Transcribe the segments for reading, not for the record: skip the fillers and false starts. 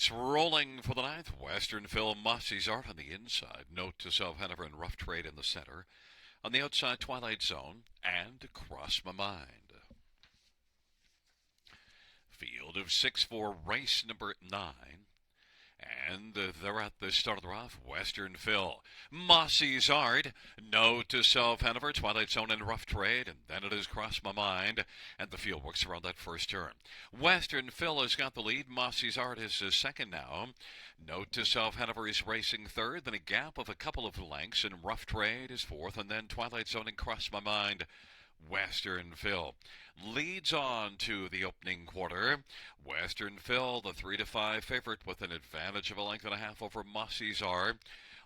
It's rolling for the ninth. Western Phil, Mossy's Art on the inside. Note to self, Hanover and Rough Trade in the center. On the outside, Twilight Zone and Cross My Mind. Field of 6 for race number 9. And they're at the start of the rough. Western Phil, Mossy's Art, No to Self, Hanover, Twilight Zone, and Rough Trade. And then it has Crossed My Mind. And the field works around that first turn. Western Phil has got the lead. Mossy's Art is second now. Note to Self, Hanover is racing third. Then a gap of a couple of lengths. And Rough Trade is fourth. And then Twilight Zone and Cross My Mind. Western Phil leads on to the opening quarter. Western Phil, the 3-5 favorite, with an advantage of a length and a half over Mossy's Art.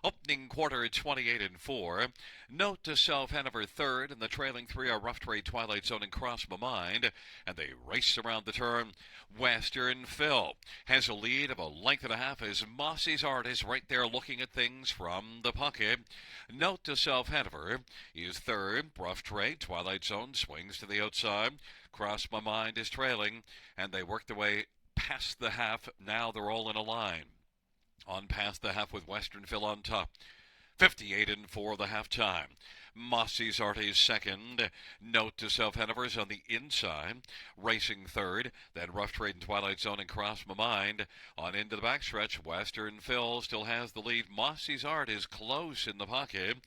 Opening quarter, 28-4. Note to Self, Hanover third, and the trailing three are Rough Trade, Twilight Zone, and Cross My Mind. And they race around the turn. Western Phil has a lead of a length and a half as Mossy's Art is right there looking at things from the pocket. Note to Self, Hanover is third. Rough Trade, Twilight Zone swings to the outside. Cross My Mind is trailing, and they work their way past the half. Now they're all in a line. On past the half with Western Phil on top. 58-4 the halftime. Mossy's Art is second. Note to Self, Hanover's on the inside. Racing third. Then Rough Trade and Twilight Zone and Cross My Mind. On into the backstretch, Western Phil still has the lead. Mossy's Art is close in the pocket.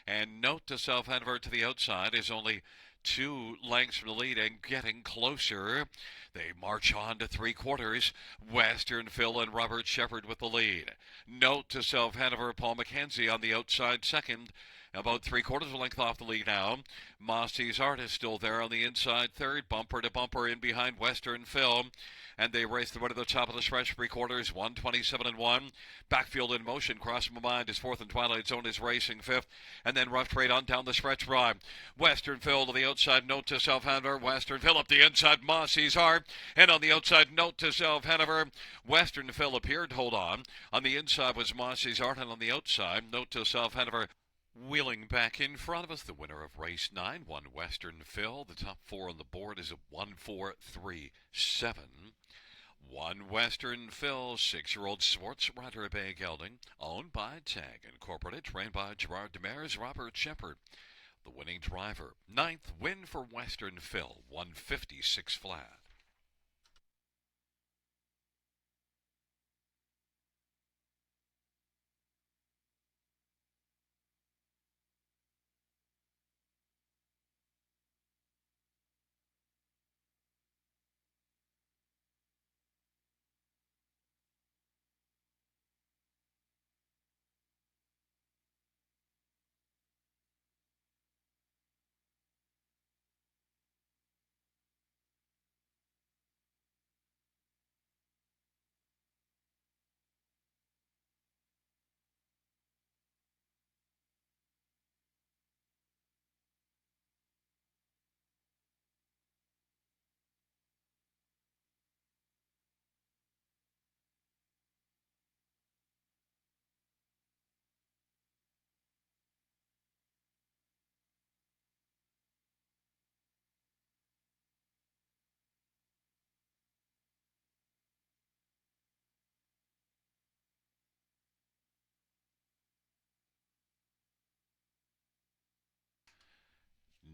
And Note to Self, Hanover to the outside is only 2 lengths from the lead and getting closer. They march on to 3/4. Western Phil and Robert Shepard with the lead. Note to Self, Hanover, Paul McKenzie on the outside second. About 3/4 of a length off the lead now. Mossy's Art is still there on the inside third. Bumper to bumper in behind Western Phil. And they race the way to the top of the stretch. 3/4, 127-1. Backfield in motion. Cross My Mind is fourth, and Twilight Zone is racing fifth. And then Rough Trade on down the stretch ride. Western Phil to the outside. Note to Self, Hanover. Western Phil up the inside. Mossy's Art. And on the outside, Note to Self, Hanover. Western Phil appeared to hold on. On the inside was Mossy's Art, and on the outside, Note to Self, Hanover. Wheeling back in front of us, the winner of race 9, one Western Phil. The top 4 on the board is a 1-4-3-7. One Western Phil, 6-year-old sports writer Bay Gelding, owned by Tag Incorporated, trained by Gerard Demers, Robert Shepard. The winning driver, 9th win for Western Phil, 156 flat.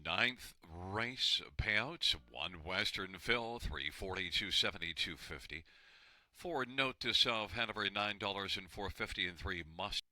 Ninth race payouts, one Western Phil, 342 70 250. For Note to Self, Hanover, $9 and 450 and 3 Must